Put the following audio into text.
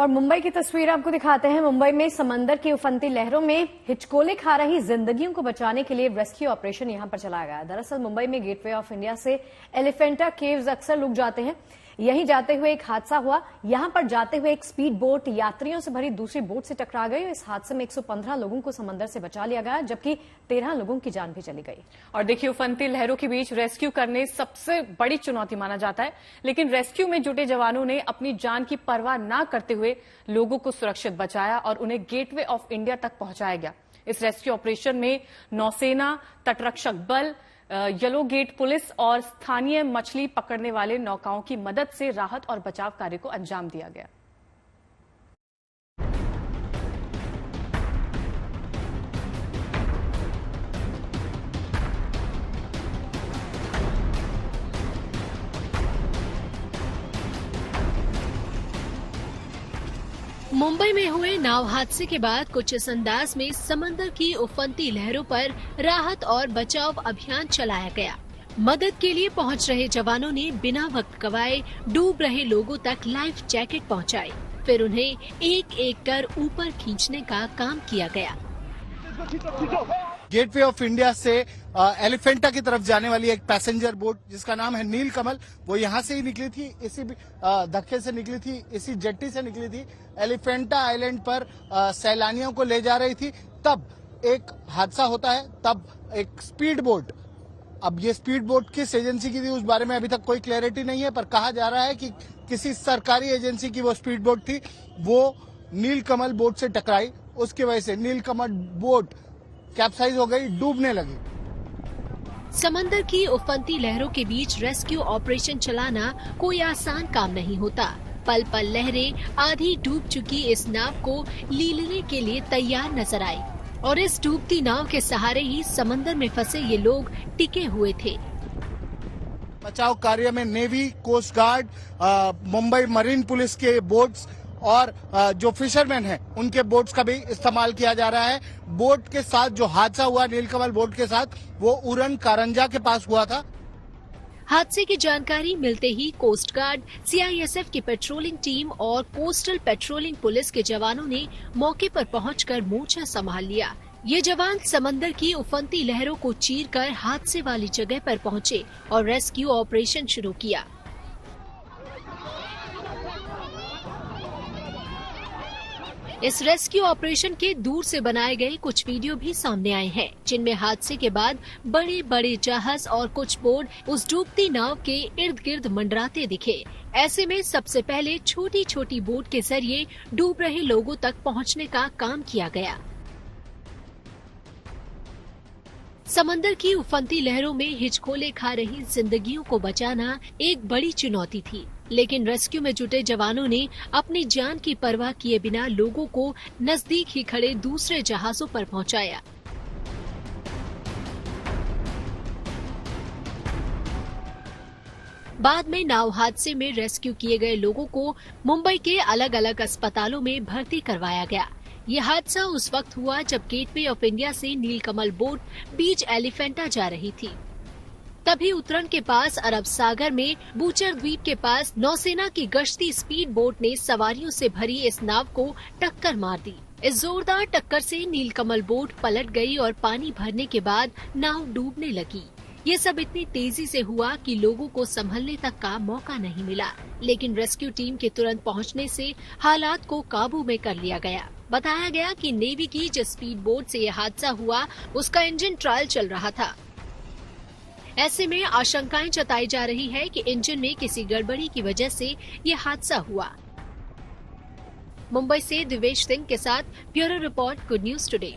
और मुंबई की तस्वीर आपको दिखाते हैं। मुंबई में समंदर की उफनती लहरों में हिचकोले खा रही जिंदगियों को बचाने के लिए रेस्क्यू ऑपरेशन यहां पर चलाया गया। दरअसल मुंबई में गेटवे ऑफ इंडिया से एलिफेंटा केव्स अक्सर लोग जाते हैं। यहीं जाते हुए एक हादसा हुआ। यहां पर जाते हुए एक स्पीड बोट यात्रियों से भरी दूसरी बोट से टकरा गई। इस हादसे में 115 लोगों को समंदर से बचा लिया गया, जबकि 13 लोगों की जान भी चली गई। और देखिए, उफनती लहरों के बीच रेस्क्यू करने सबसे बड़ी चुनौती माना जाता है, लेकिन रेस्क्यू में जुटे जवानों ने अपनी जान की परवाह न करते हुए लोगों को सुरक्षित बचाया और उन्हें गेटवे ऑफ इंडिया तक पहुंचाया गया। इस रेस्क्यू ऑपरेशन में नौसेना, तटरक्षक बल, येलो गेट पुलिस और स्थानीय मछली पकड़ने वाले नौकाओं की मदद से राहत और बचाव कार्य को अंजाम दिया गया। मुंबई में हुए नाव हादसे के बाद कुछ इस अंदाज में समंदर की उफनती लहरों पर राहत और बचाव अभियान चलाया गया। मदद के लिए पहुंच रहे जवानों ने बिना वक्त गवाए डूब रहे लोगों तक लाइफ जैकेट पहुंचाए, फिर उन्हें एक एक कर ऊपर खींचने का काम किया गया। गेटवे ऑफ इंडिया से एलिफेंटा की तरफ जाने वाली एक पैसेंजर बोट जिसका नाम है नीलकमल, वो यहाँ से ही निकली थी, इसी धक्के से निकली थी, इसी जेट्टी से निकली थी। एलिफेंटा आइलैंड पर सैलानियों को ले जा रही थी, तब एक हादसा होता है। तब एक स्पीड बोट, अब ये स्पीड बोट किस एजेंसी की थी उस बारे में अभी तक कोई क्लैरिटी नहीं है, पर कहा जा रहा है कि किसी सरकारी एजेंसी की वो स्पीड बोट थी। वो नीलकमल बोट से टकराई, उसकी वजह से नीलकमल बोट कैप्साइज हो गई, डूबने लगी। समंदर की उफनती लहरों के बीच रेस्क्यू ऑपरेशन चलाना कोई आसान काम नहीं होता। पल पल लहरें आधी डूब चुकी इस नाव को लीलने के लिए तैयार नजर आई, और इस डूबती नाव के सहारे ही समंदर में फंसे ये लोग टिके हुए थे। बचाव कार्य में navy, coast guard, Mumbai marine police के बोट्स और जो फिशरमैन हैं उनके बोट्स का भी इस्तेमाल किया जा रहा है। बोट के साथ जो हादसा हुआ नीलकमल बोट के साथ, वो उरन कारंजा के पास हुआ था। हादसे की जानकारी मिलते ही कोस्ट गार्ड, सीआईएसएफ की पेट्रोलिंग टीम और कोस्टल पेट्रोलिंग पुलिस के जवानों ने मौके पर पहुंचकर मोर्चा संभाल लिया। ये जवान समंदर की उफनती लहरों को चीरकर हादसे वाली जगह पर पहुंचे और रेस्क्यू ऑपरेशन शुरू किया। इस रेस्क्यू ऑपरेशन के दूर से बनाए गए कुछ वीडियो भी सामने आए हैं, जिनमें हादसे के बाद बड़े बड़े जहाज और कुछ बोट उस डूबती नाव के इर्द गिर्द मंडराते दिखे। ऐसे में सबसे पहले छोटी छोटी बोट के जरिए डूब रहे लोगों तक पहुंचने का काम किया गया। समंदर की उफनती लहरों में हिचकोले खा रही जिंदगियों को बचाना एक बड़ी चुनौती थी, लेकिन रेस्क्यू में जुटे जवानों ने अपनी जान की परवाह किए बिना लोगों को नजदीक ही खड़े दूसरे जहाजों पर पहुंचाया। बाद में नाव हादसे में रेस्क्यू किए गए लोगों को मुंबई के अलग अलग अस्पतालों में भर्ती करवाया गया। ये हादसा उस वक्त हुआ जब गेटवे ऑफ इंडिया से नीलकमल बोट बीच एलिफेंटा जा रही थी। तभी उत्तरण के पास अरब सागर में बूचर द्वीप के पास नौसेना की गश्ती स्पीड बोट ने सवारियों से भरी इस नाव को टक्कर मार दी। इस जोरदार टक्कर से नीलकमल बोट पलट गई और पानी भरने के बाद नाव डूबने लगी। ये सब इतनी तेजी से हुआ कि लोगों को संभलने तक का मौका नहीं मिला, लेकिन रेस्क्यू टीम के तुरंत पहुंचने से हालात को काबू में कर लिया गया। बताया गया कि नेवी की जिस स्पीड बोट से यह हादसा हुआ, उसका इंजन ट्रायल चल रहा था। ऐसे में आशंकाएं जताई जा रही है कि इंजन में किसी गड़बड़ी की वजह से ये हादसा हुआ। मुंबई से दिवेश सिंह के साथ bureau report, good news today.